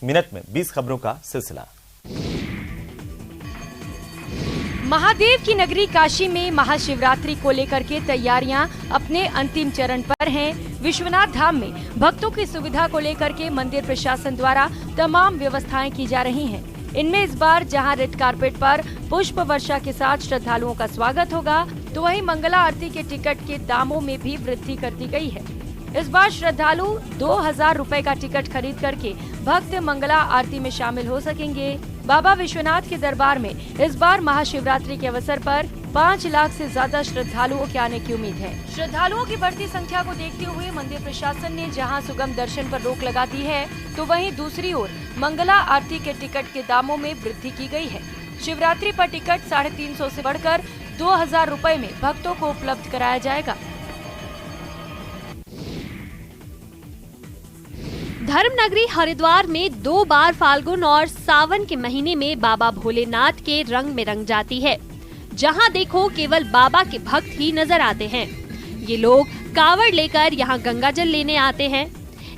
Minute में 20 खबरों का सिलसिला। महादेव की नगरी काशी में महाशिवरात्रि को लेकर के तैयारियां अपने अंतिम चरण पर हैं। विश्वनाथ धाम में भक्तों की सुविधा को लेकर के मंदिर प्रशासन द्वारा तमाम व्यवस्थाएं की जा रही हैं। इनमें इस बार जहां रेड कारपेट पर पुष्प वर्षा के साथ श्रद्धालुओं का स्वागत होगा, तो वहीं मंगला आरती के टिकट के दामों में भी वृद्धि कर दी गई है। इस बार श्रद्धालु 2000 रुपए का टिकट खरीद करके भक्त मंगला आरती में शामिल हो सकेंगे। बाबा विश्वनाथ के दरबार में इस बार महाशिवरात्रि के अवसर पर 5 लाख से ज्यादा श्रद्धालुओं के आने की उम्मीद है। श्रद्धालुओं की बढ़ती संख्या को देखते हुए मंदिर प्रशासन ने जहां सुगम दर्शन पर रोक लगा दी है, तो वहीं दूसरी ओर मंगला आरती के टिकट के दामों में वृद्धि की गई है। शिवरात्रि पर टिकट 350 से बढ़कर 2000 रुपए में भक्तों को उपलब्ध कराया जाएगा। धर्मनगरी हरिद्वार में 2 बार फाल्गुन और सावन के महीने में बाबा भोलेनाथ के रंग में रंग जाती है। जहां देखो केवल बाबा के भक्त ही नजर आते हैं। ये लोग कावड़ लेकर यहां गंगा जल लेने आते हैं।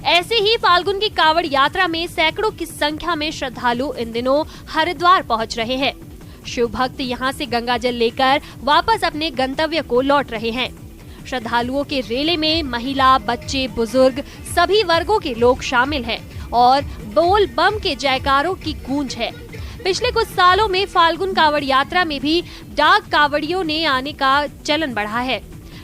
ऐसे ही फाल्गुन की कावड़ यात्रा में सैकड़ों की संख्या में श्रद्धालु इन दिनों हरिद्वार पहुंच रहे हैं। शिव भक्त यहां से गंगा जल लेकर वापस अपने गंतव्य को लौट रहे हैं। श्रद्धालुओं के रेले में महिला, बच्चे, बुजुर्ग सभी वर्गों के लोग शामिल हैं और बोल बम के जयकारों की गूंज है। पिछले कुछ सालों में फाल्गुन कावड़ यात्रा में भी डाक कावड़ियों ने आने का चलन बढ़ा है।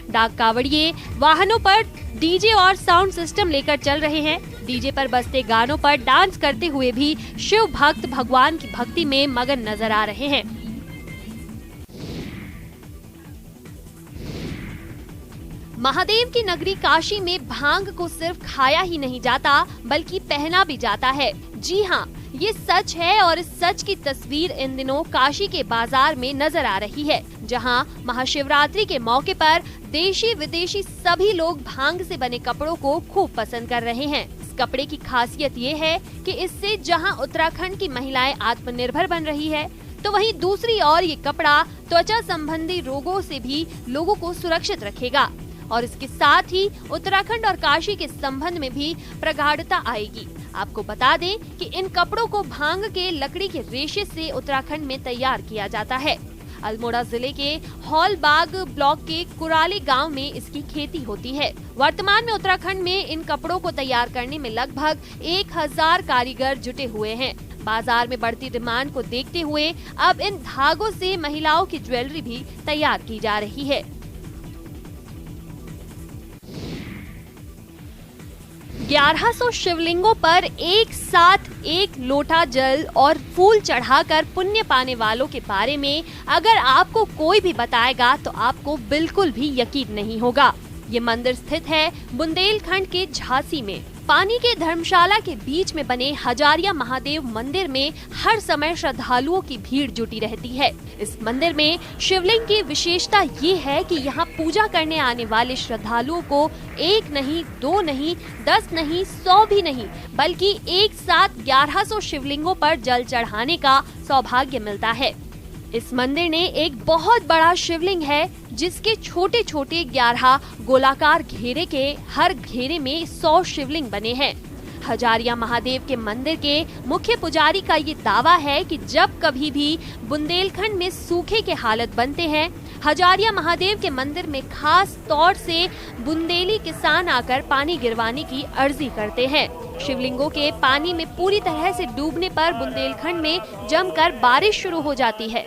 डाक कावड़िये वाहनों पर डीजे और साउंड सिस्टम लेकर चल रहे हैं। डीजे पर बजते गानों पर डांस करते हुए भी शिव भक्त भगवान की भक्ति में मगन नजर आ रहे हैं। महादेव की नगरी काशी में भांग को सिर्फ खाया ही नहीं जाता बल्कि पहना भी जाता है। जी हाँ, ये सच है और इस सच की तस्वीर इन दिनों काशी के बाजार में नजर आ रही है, जहां महाशिवरात्रि के मौके पर देशी विदेशी सभी लोग भांग से बने कपड़ों को खूब पसंद कर रहे हैं। इस कपड़े की खासियत ये है कि इससे जहां उत्तराखंड की महिलाएं आत्मनिर्भर बन रही है, तो वहीं दूसरी ओर ये कपड़ा त्वचा संबंधी रोगों से भी लोगों को सुरक्षित रखेगा और इसके साथ ही उत्तराखंड और काशी के संबंध में भी प्रगाढ़ता आएगी। आपको बता दें कि इन कपड़ों को भांग के लकड़ी के रेशे से उत्तराखंड में तैयार किया जाता है। अल्मोड़ा जिले के हॉलबाग ब्लॉक के कुराली गांव में इसकी खेती होती है। वर्तमान में उत्तराखंड में इन कपड़ों को तैयार करने में लगभग 1000 कारीगर जुटे हुए हैं। बाजार में बढ़ती डिमांड को देखते हुए अब इन धागों से महिलाओं की ज्वेलरी भी तैयार की जा रही है। 1100 शिवलिंगों पर एक साथ 1 लोटा जल और फूल चढ़ाकर पुण्य पाने वालों के बारे में अगर आपको कोई भी बताएगा तो आपको बिल्कुल भी यकीन नहीं होगा। ये मंदिर स्थित है बुंदेलखंड के झांसी में। पानी के धर्मशाला के बीच में बने हजारिया महादेव मंदिर में हर समय श्रद्धालुओं की भीड़ जुटी रहती है। इस मंदिर में शिवलिंग की विशेषता ये है कि यहाँ पूजा करने आने वाले श्रद्धालुओं को 1 नहीं, 2 नहीं, 10 नहीं, 100 भी नहीं, बल्कि एक साथ 1100 शिवलिंगों पर जल चढ़ाने का सौभाग्य मिलता है। इस मंदिर ने एक बहुत बड़ा शिवलिंग है, जिसके छोटे छोटे 11 गोलाकार घेरे के हर घेरे में 100 शिवलिंग बने हैं। हजारिया महादेव के मंदिर के मुख्य पुजारी का ये दावा है कि जब कभी भी बुंदेलखंड में सूखे के हालत बनते हैं, हजारिया महादेव के मंदिर में खास तौर से बुंदेली किसान आकर पानी गिरवाने की अर्जी करते हैं। शिवलिंगों के पानी में पूरी तरह से डूबने पर बुंदेलखंड में जमकर बारिश शुरू हो जाती है।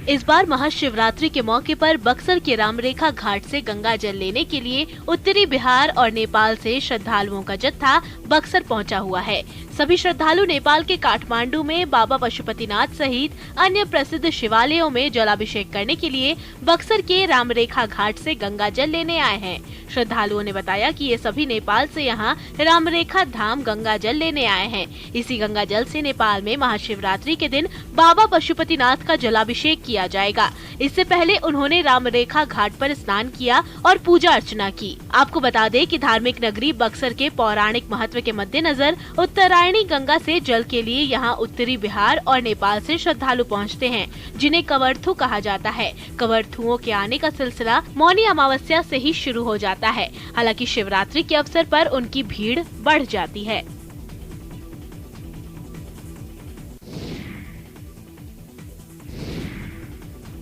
इस बार महाशिवरात्रि के मौके पर बक्सर के रामरेखा घाट से गंगा जल लेने के लिए उत्तरी बिहार और नेपाल से श्रद्धालुओं का जत्था बक्सर पहुंचा हुआ है। सभी श्रद्धालु नेपाल के काठमांडू में बाबा पशुपतिनाथ सहित अन्य प्रसिद्ध शिवालयों में जलाभिषेक करने के लिए बक्सर के रामरेखा घाट से गंगा जल लेने आए हैं। श्रद्धालुओं ने बताया कि ये सभी नेपाल से यहाँ रामरेखा धाम गंगा जल लेने आए हैं। इसी गंगा जल से नेपाल में महाशिवरात्रि के दिन बाबा पशुपतिनाथ का जलाभिषेक किया किया जाएगा। इससे पहले उन्होंने रामरेखा घाट पर स्नान किया और पूजा अर्चना की। आपको बता दें कि धार्मिक नगरी बक्सर के पौराणिक महत्व के मद्देनजर उत्तरायणी गंगा से जल के लिए यहाँ उत्तरी बिहार और नेपाल से श्रद्धालु पहुँचते हैं, जिन्हें कवरथू कहा जाता है। कवरथुओं के आने का सिलसिला मौनी अमावस्या से ही शुरू हो जाता है। हालांकि शिवरात्रि के अवसर पर उनकी भीड़ बढ़ जाती है।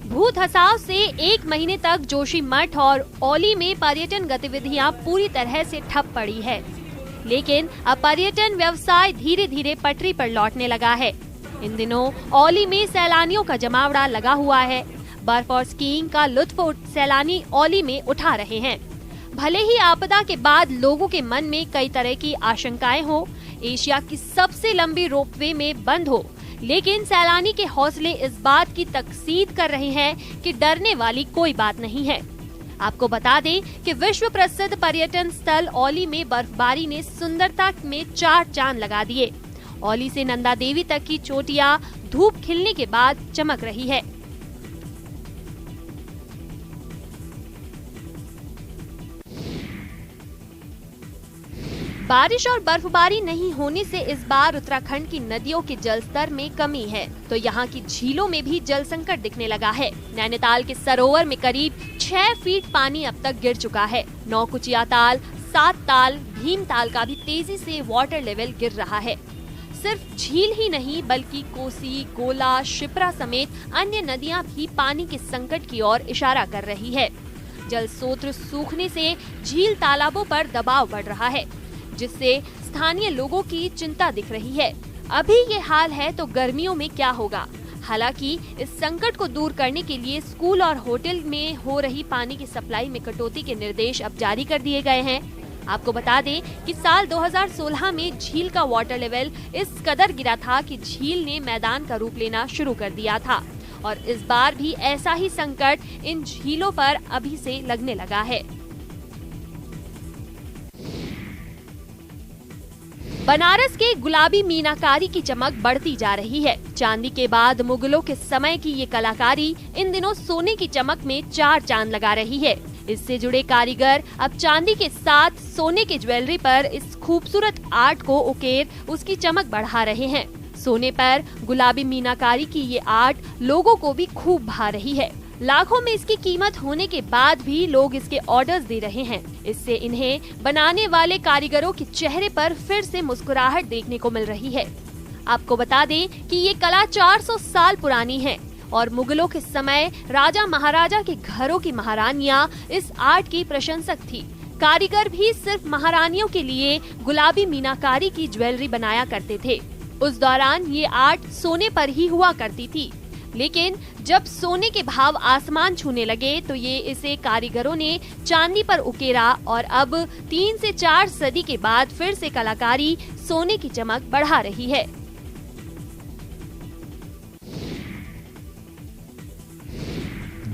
भूत हसाव से 1 महीने तक जोशीमठ और औली में पर्यटन गतिविधियां पूरी तरह से ठप पड़ी है, लेकिन अब पर्यटन व्यवसाय धीरे धीरे पटरी पर लौटने लगा है। इन दिनों औली में सैलानियों का जमावड़ा लगा हुआ है। बर्फ और स्कीइंग का लुत्फ सैलानी औली में उठा रहे हैं। भले ही आपदा के बाद लोगों के मन में कई तरह की आशंकाएं हो, एशिया की सबसे लंबी रोपवे में बंद हो, लेकिन सैलानी के हौसले इस बात की तकसीद कर रहे हैं कि डरने वाली कोई बात नहीं है। आपको बता दें कि विश्व प्रसिद्ध पर्यटन स्थल औली में बर्फबारी ने सुंदरता में 4 चांद लगा दिए। औली से नंदा देवी तक की चोटियां धूप खिलने के बाद चमक रही है। बारिश और बर्फबारी नहीं होने से इस बार उत्तराखंड की नदियों के जल स्तर में कमी है, तो यहाँ की झीलों में भी जल संकट दिखने लगा है। नैनीताल के सरोवर में करीब 6 फीट पानी अब तक गिर चुका है। नौकुचिया ताल, 7 ताल, भीमताल का भी तेजी से वाटर लेवल गिर रहा है। सिर्फ झील ही नहीं बल्कि कोसी, गोला, शिप्रा समेत अन्य नदियाँ भी पानी के संकट की ओर इशारा कर रही है। जल स्रोत सूखने से झील तालाबों पर दबाव बढ़ रहा है, जिससे स्थानीय लोगों की चिंता दिख रही है। अभी ये हाल है तो गर्मियों में क्या होगा। हालांकि इस संकट को दूर करने के लिए स्कूल और होटल में हो रही पानी की सप्लाई में कटौती के निर्देश अब जारी कर दिए गए हैं। आपको बता दें कि साल 2016 में झील का वाटर लेवल इस कदर गिरा था कि झील ने मैदान का रूप लेना शुरू कर दिया था, और इस बार भी ऐसा ही संकट इन झीलों पर अभी से लगने लगा है। बनारस के गुलाबी मीनाकारी की चमक बढ़ती जा रही है। चांदी के बाद मुगलों के समय की ये कलाकारी इन दिनों सोने की चमक में 4 चांद लगा रही है। इससे जुड़े कारीगर अब चांदी के साथ सोने के ज्वेलरी पर इस खूबसूरत आर्ट को उकेर उसकी चमक बढ़ा रहे हैं। सोने पर गुलाबी मीनाकारी की ये आर्ट लोगों को भी खूब भा रही है। लाखों में इसकी कीमत होने के बाद भी लोग इसके ऑर्डर्स दे रहे हैं। इससे इन्हें बनाने वाले कारीगरों के चेहरे पर फिर से मुस्कुराहट देखने को मिल रही है। आपको बता दें कि ये कला 400 साल पुरानी है और मुगलों के समय राजा महाराजा के घरों की महारानियां इस आर्ट की प्रशंसक थी। कारीगर भी सिर्फ महारानियों के लिए गुलाबी मीनाकारी की ज्वेलरी बनाया करते थे। उस दौरान ये आर्ट सोने पर ही हुआ करती थी, लेकिन जब सोने के भाव आसमान छूने लगे तो ये इसे कारीगरों ने चांदी पर उकेरा और अब 3 से 4 सदी के बाद फिर से कलाकारी सोने की चमक बढ़ा रही है।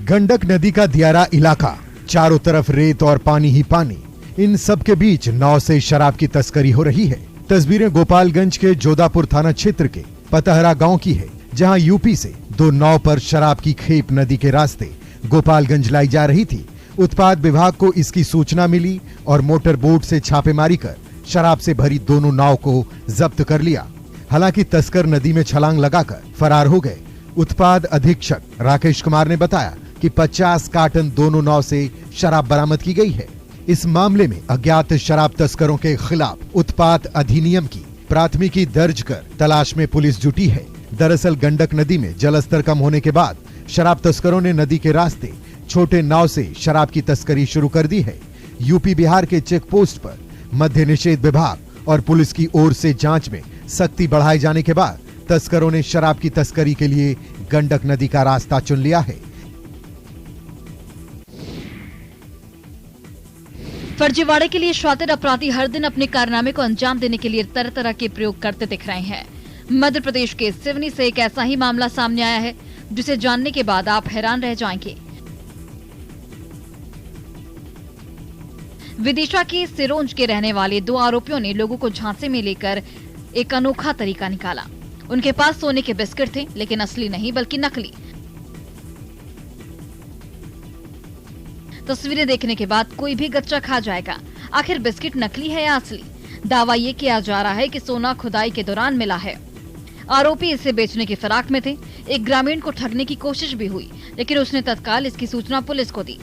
गंडक नदी का दियारा इलाका, चारों तरफ रेत और पानी ही पानी। इन सब के बीच नाव से शराब की तस्करी हो रही है। तस्वीरें गोपालगंज के जोधापुर थाना क्षेत्र के पतहरा गांव की है, जहां यूपी से 2 नाव पर शराब की खेप नदी के रास्ते गोपालगंज लाई जा रही थी। उत्पाद विभाग को इसकी सूचना मिली और मोटर बोट से छापेमारी कर शराब से भरी दोनों नाव को जब्त कर लिया। हालांकि तस्कर नदी में छलांग लगाकर फरार हो गए। उत्पाद अधीक्षक राकेश कुमार ने बताया कि 50 कार्टन दोनों नाव से शराब बरामद की गई है। इस मामले में अज्ञात शराब तस्करों के खिलाफ उत्पाद अधिनियम की प्राथमिकी दर्ज कर तलाश में पुलिस जुटी है। दरअसल गंडक नदी में जलस्तर कम होने के बाद शराब तस्करों ने नदी के रास्ते छोटे नाव से शराब की तस्करी शुरू कर दी है। यूपी बिहार के चेक पोस्ट पर मद्य निषेध विभाग और पुलिस की ओर से जांच में सख्ती बढ़ाए जाने के बाद तस्करों ने शराब की तस्करी के लिए गंडक नदी का रास्ता चुन लिया है। फर्जीवाड़े के लिए शातिर अपराधी हर दिन अपने कारनामे को अंजाम देने के लिए तरह तरह के प्रयोग करते दिख रहे हैं। मध्य प्रदेश के सिवनी से एक ऐसा ही मामला सामने आया है, जिसे जानने के बाद आप हैरान रह जाएंगे। विदिशा के सिरोंज के रहने वाले 2 आरोपियों ने लोगों को झांसे में लेकर एक अनोखा तरीका निकाला। उनके पास सोने के बिस्किट थे, लेकिन असली नहीं बल्कि नकली। तस्वीरें देखने के बाद कोई भी गच्चा खा जाएगा। आखिर बिस्किट नकली है या असली? दावा ये किया जा रहा है कि सोना खुदाई के दौरान मिला है। आरोपी इसे बेचने की फिराक में थे। एक ग्रामीण को ठगने की कोशिश भी हुई, लेकिन उसने तत्काल इसकी सूचना पुलिस को दी।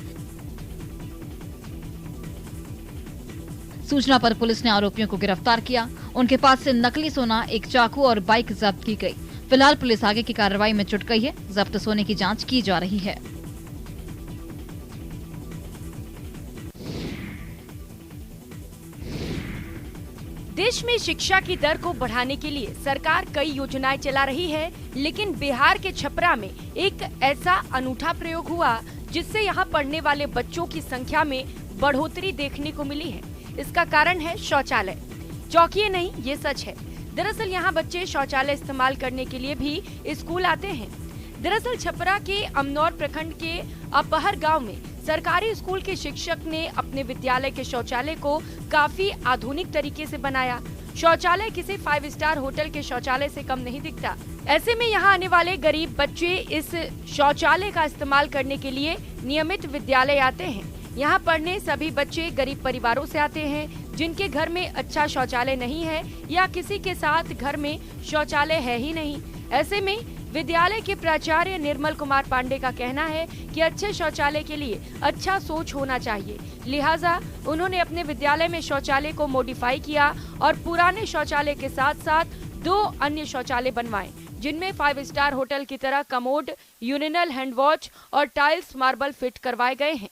सूचना पर पुलिस ने आरोपियों को गिरफ्तार किया। उनके पास से नकली सोना, एक चाकू और बाइक जब्त की गई। फिलहाल पुलिस आगे की कार्रवाई में जुट गई है। जब्त सोने की जांच की जा रही है। देश में शिक्षा की दर को बढ़ाने के लिए सरकार कई योजनाएं चला रही है, लेकिन बिहार के छपरा में एक ऐसा अनूठा प्रयोग हुआ जिससे यहाँ पढ़ने वाले बच्चों की संख्या में बढ़ोतरी देखने को मिली है। इसका कारण है शौचालय। चौंकिए नहीं, ये सच है। दरअसल यहाँ बच्चे शौचालय इस्तेमाल करने के लिए भी स्कूल आते हैं। दरअसल छपरा के अमनौर प्रखंड के अपहर गांव में सरकारी स्कूल के शिक्षक ने अपने विद्यालय के शौचालय को काफी आधुनिक तरीके से बनाया। शौचालय किसी 5 स्टार होटल के शौचालय से कम नहीं दिखता। ऐसे में यहाँ आने वाले गरीब बच्चे इस शौचालय का इस्तेमाल करने के लिए नियमित विद्यालय आते हैं। यहाँ पढ़ने सभी बच्चे गरीब परिवारों से आते हैं, जिनके घर में अच्छा शौचालय नहीं है या किसी के साथ घर में शौचालय है ही नहीं। ऐसे में विद्यालय के प्राचार्य निर्मल कुमार पांडे का कहना है कि अच्छे शौचालय के लिए अच्छा सोच होना चाहिए। लिहाजा उन्होंने अपने विद्यालय में शौचालय को मॉडिफाई किया और पुराने शौचालय के साथ साथ 2 अन्य शौचालय बनवाए, जिनमें 5 स्टार होटल की तरह कमोड, यूरिनल, हैंड वॉश और टाइल्स मार्बल फिट करवाए गए हैं।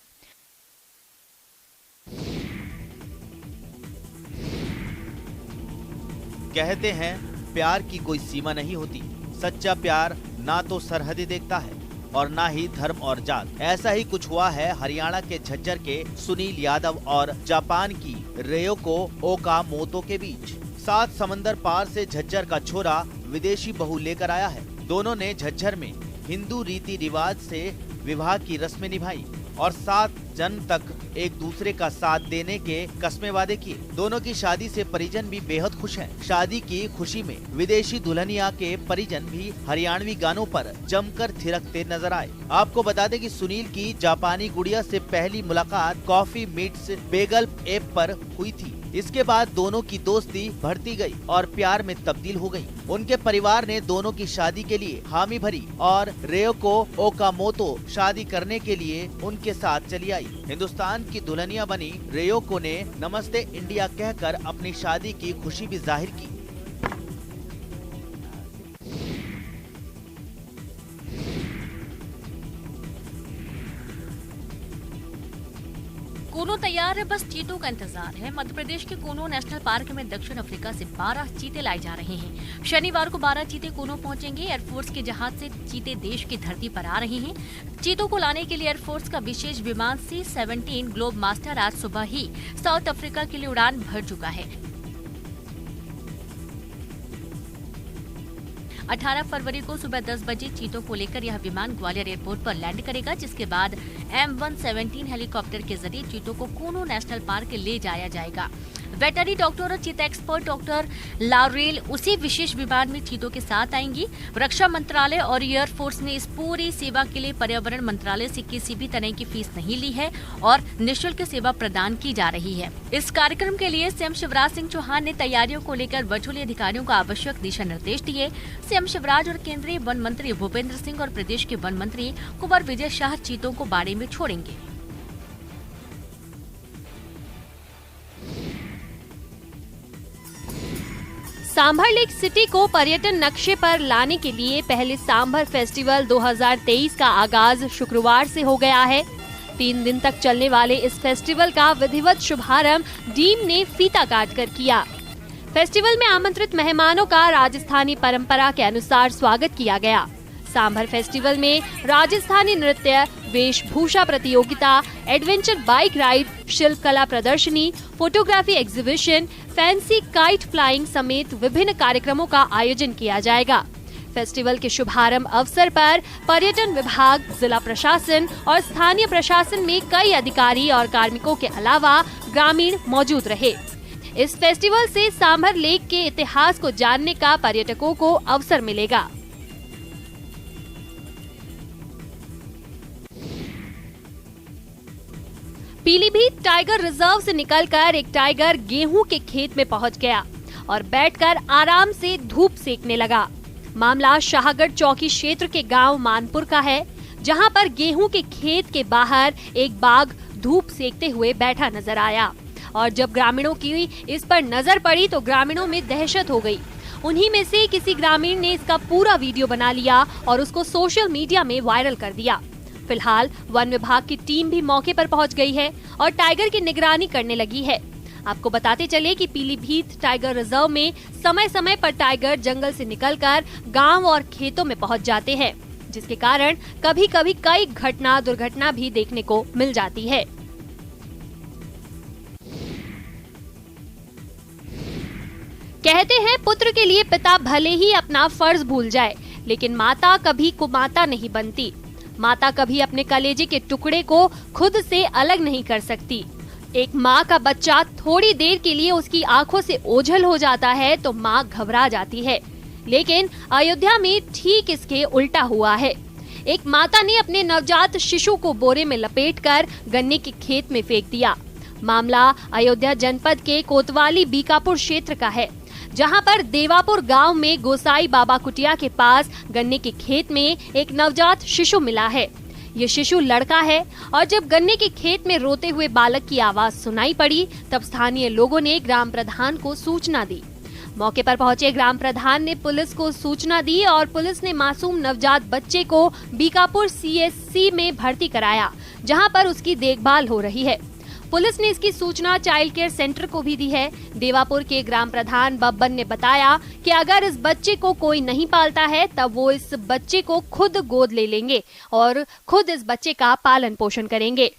कहते हैं प्यार की कोई सीमा नहीं होती। सच्चा प्यार ना तो सरहदें देखता है और ना ही धर्म और जात। ऐसा ही कुछ हुआ है हरियाणा के झज्जर के सुनील यादव और जापान की रेयोको ओकामोतो के बीच। 7 समंदर पार से झज्जर का छोरा विदेशी बहू लेकर आया है। दोनों ने झज्जर में हिंदू रीति रिवाज से विवाह की रस्में निभाई और 7 जन्म तक एक दूसरे का साथ देने के कस्में वादे किए। दोनों की शादी से परिजन भी बेहद खुश हैं। शादी की खुशी में विदेशी दुल्हनिया के परिजन भी हरियाणवी गानों पर जमकर थिरकते नजर आए। आपको बता दें कि सुनील की जापानी गुड़िया से पहली मुलाकात कॉफी मीट्स बेगल ऐप पर हुई थी। इसके बाद दोनों की दोस्ती बढ़ती गई और प्यार में तब्दील हो गई। उनके परिवार ने दोनों की शादी के लिए हामी भरी और रेयोको ओकामोतो शादी करने के लिए उनके साथ चली आई। हिंदुस्तान की दुल्हनिया बनी रेयोको ने नमस्ते इंडिया कहकर अपनी शादी की खुशी भी जाहिर की। कूनो तैयार है, बस चीतों का इंतजार है। मध्य प्रदेश के कूनो नेशनल पार्क में दक्षिण अफ्रीका से 12 चीते लाए जा रहे हैं। शनिवार को 12 चीते कूनो पहुंचेंगे। एयरफोर्स के जहाज से चीते देश की धरती पर आ रहे हैं। चीतों को लाने के लिए एयरफोर्स का विशेष विमान C-17 ग्लोब मास्टर आज सुबह ही साउथ अफ्रीका के लिए उड़ान भर चुका है। 18 फरवरी को सुबह 10 बजे चीतों को लेकर यह विमान ग्वालियर एयरपोर्ट पर लैंड करेगा, जिसके बाद M117 हेलीकॉप्टर के जरिए चीतों को कूनो नेशनल पार्क ले जाया जाएगा। वेटरनरी डॉक्टर और चीता एक्सपर्ट डॉक्टर लारेल उसी विशेष विमान में चीतों के साथ आएंगी। रक्षा मंत्रालय और एयरफोर्स ने इस पूरी सेवा के लिए पर्यावरण मंत्रालय से किसी भी तरह की फीस नहीं ली है और निःशुल्क सेवा प्रदान की जा रही है। इस कार्यक्रम के लिए सीएम शिवराज सिंह चौहान ने तैयारियों को लेकर वर्चुअली अधिकारियों को आवश्यक दिशा निर्देश दिए। सीएम शिवराज और केंद्रीय वन मंत्री भूपेंद्र सिंह और प्रदेश के वन मंत्री कुंवर विजय शाह चीतों को बाड़े में छोड़ेंगे। सांभर लेक सिटी को पर्यटन नक्शे पर लाने के लिए पहले सांभर फेस्टिवल 2023 का आगाज शुक्रवार से हो गया है। 3 दिन तक चलने वाले इस फेस्टिवल का विधिवत शुभारंभ डीम ने फीता काटकर किया। फेस्टिवल में आमंत्रित मेहमानों का राजस्थानी परंपरा के अनुसार स्वागत किया गया। सांभर फेस्टिवल में राजस्थानी नृत्य, वेशभूषा प्रतियोगिता, एडवेंचर बाइक राइड, शिल्प कला प्रदर्शनी, photography exhibition, fancy kite flying समेत विभिन्न कार्यक्रमों का आयोजन किया जाएगा। फेस्टिवल के शुभारंभ अवसर पर पर्यटन विभाग, जिला प्रशासन और स्थानीय प्रशासन में कई अधिकारी और कार्मिकों के अलावा ग्रामीण मौजूद रहे। इस फेस्टिवल से सांभर लेक के इतिहास को जानने का पर्यटकों को अवसर मिलेगा। पीलीभीत टाइगर रिजर्व से निकलकर एक टाइगर गेहूं के खेत में पहुंच गया और बैठकर आराम से धूप सेकने लगा। मामला शाहगढ़ चौकी क्षेत्र के गांव मानपुर का है, जहां पर गेहूं के खेत के बाहर एक बाघ धूप सेकते हुए बैठा नजर आया और जब ग्रामीणों की इस पर नजर पड़ी तो ग्रामीणों में दहशत हो गई। उन्हीं में से किसी ग्रामीण ने इसका पूरा वीडियो बना लिया और उसको सोशल मीडिया में वायरल कर दिया। फिलहाल वन विभाग की टीम भी मौके पर पहुंच गई है और टाइगर की निगरानी करने लगी है। आपको बताते चले कि पीलीभीत टाइगर रिजर्व में समय समय पर टाइगर जंगल से निकलकर गांव और खेतों में पहुंच जाते हैं, जिसके कारण कभी कभी कई दुर्घटना भी देखने को मिल जाती है। कहते हैं पुत्र के लिए पिता भले ही अपना फर्ज भूल जाए, लेकिन माता कभी कुमाता नहीं बनती। माता कभी अपने कलेजे के टुकड़े को खुद से अलग नहीं कर सकती। एक माँ का बच्चा थोड़ी देर के लिए उसकी आंखों से ओझल हो जाता है तो माँ घबरा जाती है, लेकिन अयोध्या में ठीक इसके उल्टा हुआ है। एक माता ने अपने नवजात शिशु को बोरे में लपेटकर गन्ने के खेत में फेंक दिया। मामला अयोध्या जनपद के कोतवाली बीकापुर क्षेत्र का है, जहां पर देवापुर गांव में गोसाई बाबा कुटिया के पास गन्ने के खेत में एक नवजात शिशु मिला है। ये शिशु लड़का है और जब गन्ने के खेत में रोते हुए बालक की आवाज सुनाई पड़ी तब स्थानीय लोगों ने ग्राम प्रधान को सूचना दी। मौके पर पहुंचे ग्राम प्रधान ने पुलिस को सूचना दी और पुलिस ने मासूम नवजात बच्चे को बीकापुर CSC में भर्ती कराया, जहां पर उसकी देखभाल हो रही है। पुलिस ने इसकी सूचना चाइल्ड केयर सेंटर को भी दी है। देवापुर के ग्राम प्रधान बब्बन ने बताया कि अगर इस बच्चे को कोई नहीं पालता है तब वो इस बच्चे को खुद गोद ले लेंगे और खुद इस बच्चे का पालन पोषण करेंगे।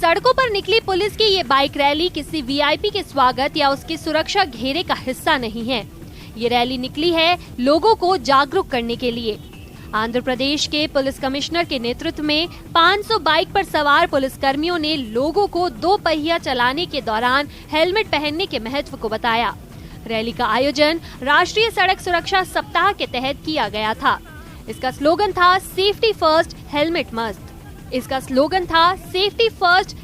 सड़कों पर निकली पुलिस की ये बाइक रैली किसी VIP के स्वागत या उसकी सुरक्षा घेरे का हिस्सा नहीं है। ये रैली निकली है लोगों को जागरूक करने के लिए। आंध्र प्रदेश के पुलिस कमिश्नर के नेतृत्व में 500 बाइक पर सवार पुलिसकर्मियों ने लोगों को 2 पहिया चलाने के दौरान हेलमेट पहनने के महत्व को बताया। रैली का आयोजन राष्ट्रीय सड़क सुरक्षा सप्ताह के तहत किया गया था। इसका स्लोगन था सेफ्टी फर्स्ट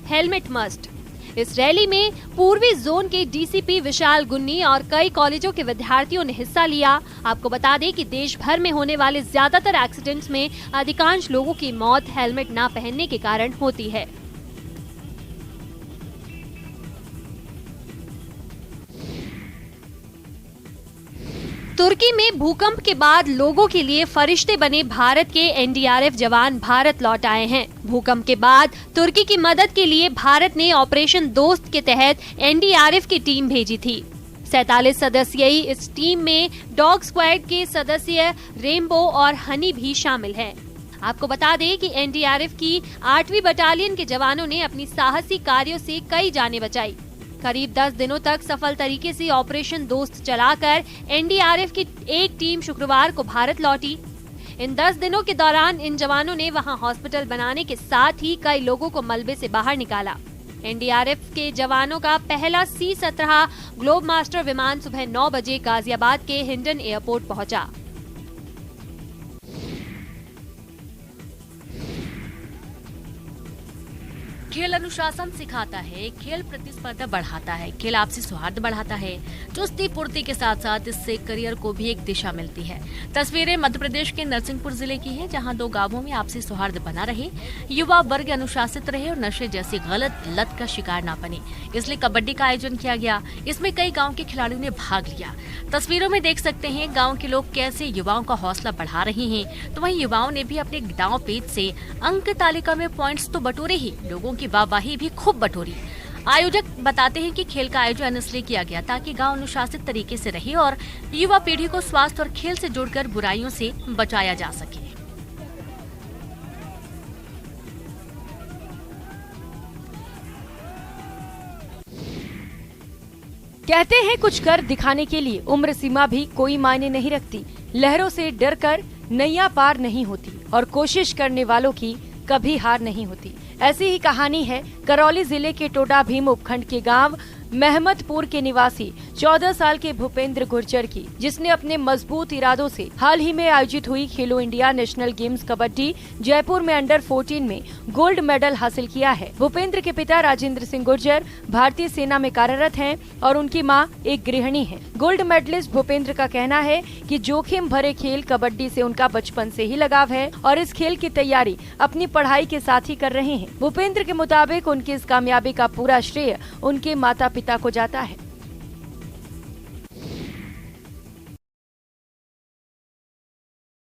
हेलमेट मस्ट। इस रैली में पूर्वी जोन के DCP विशाल गुन्नी और कई कॉलेजों के विद्यार्थियों ने हिस्सा लिया। आपको बता दें कि देश भर में होने वाले ज्यादातर एक्सीडेंट्स में अधिकांश लोगों की मौत हेलमेट न पहनने के कारण होती है। तुर्की में भूकंप के बाद लोगों के लिए फरिश्ते बने भारत के NDRF जवान भारत लौट आए हैं। भूकंप के बाद तुर्की की मदद के लिए भारत ने ऑपरेशन दोस्त के तहत NDRF की टीम भेजी थी। 47 सदस्यीय इस टीम में डॉग स्क्वाड के सदस्य रेनबो और हनी भी शामिल हैं। आपको बता दें कि NDRF की 8वीं बटालियन के जवानों ने अपनी साहसी कार्यों से कई जानें बचाई। करीब 10 दिनों तक सफल तरीके से ऑपरेशन दोस्त चलाकर NDRF की एक टीम शुक्रवार को भारत लौटी। इन 10 दिनों के दौरान इन जवानों ने वहां हॉस्पिटल बनाने के साथ ही कई लोगों को मलबे से बाहर निकाला। NDRF के जवानों का पहला C-17 ग्लोब मास्टर विमान सुबह 9 बजे गाजियाबाद के हिंडन एयरपोर्ट पहुंचा। खेल अनुशासन सिखाता है, खेल प्रतिस्पर्धा बढ़ाता है, खेल आपसी सौहार्द बढ़ाता है। चुस्ती फुर्ती के साथ साथ इससे करियर को भी एक दिशा मिलती है। तस्वीरें मध्य प्रदेश के नरसिंहपुर जिले की है, जहां 2 गांवों में आपसी सौहार्द बना रहे, युवा वर्ग अनुशासित रहे और नशे जैसी गलत लत का शिकार ना बने, इसलिए कबड्डी का आयोजन किया गया। इसमें कई गाँव के खिलाड़ियों ने भाग लिया। तस्वीरों में देख सकते हैं गाँव के लोग कैसे युवाओं का हौसला बढ़ा रहे हैं। तो वहीं युवाओं ने भी अपने दांव पेच से अंक तालिका में पॉइंट्स तो बटोरे ही, लोगों की वाहवाही भी खूब बटोरी। आयोजक बताते हैं कि खेल का आयोजन इसलिए किया गया ताकि गांव अनुशासित तरीके से रहे और युवा पीढ़ी को स्वास्थ्य और खेल से जोड़कर बुराइयों से बचाया जा सके। कहते हैं कुछ कर दिखाने के लिए उम्र सीमा भी कोई मायने नहीं रखती। लहरों से डरकर नैया पार नहीं होती और कोशिश करने वालों की कभी हार नहीं होती। ऐसी ही कहानी है करौली जिले के टोडा भीम उपखंड के गांव महमदपुर के निवासी 14 साल के भूपेंद्र गुर्जर की, जिसने अपने मजबूत इरादों से हाल ही में आयोजित हुई खेलो India national games kabaddi Jaipur में अंडर 14 में गोल्ड मेडल हासिल किया है। भूपेंद्र के पिता राजेंद्र सिंह गुर्जर भारतीय सेना में कार्यरत हैं और उनकी मां एक गृहिणी है। गोल्ड मेडलिस्ट भूपेंद्र का कहना है कि जोखिम भरे खेल कबड्डी से उनका बचपन से ही लगाव है और इस खेल की तैयारी अपनी पढ़ाई के साथ ही कर रहे हैं। भूपेंद्र के मुताबिक उनकी इस कामयाबी का पूरा श्रेय उनके माता पिता को जाता है।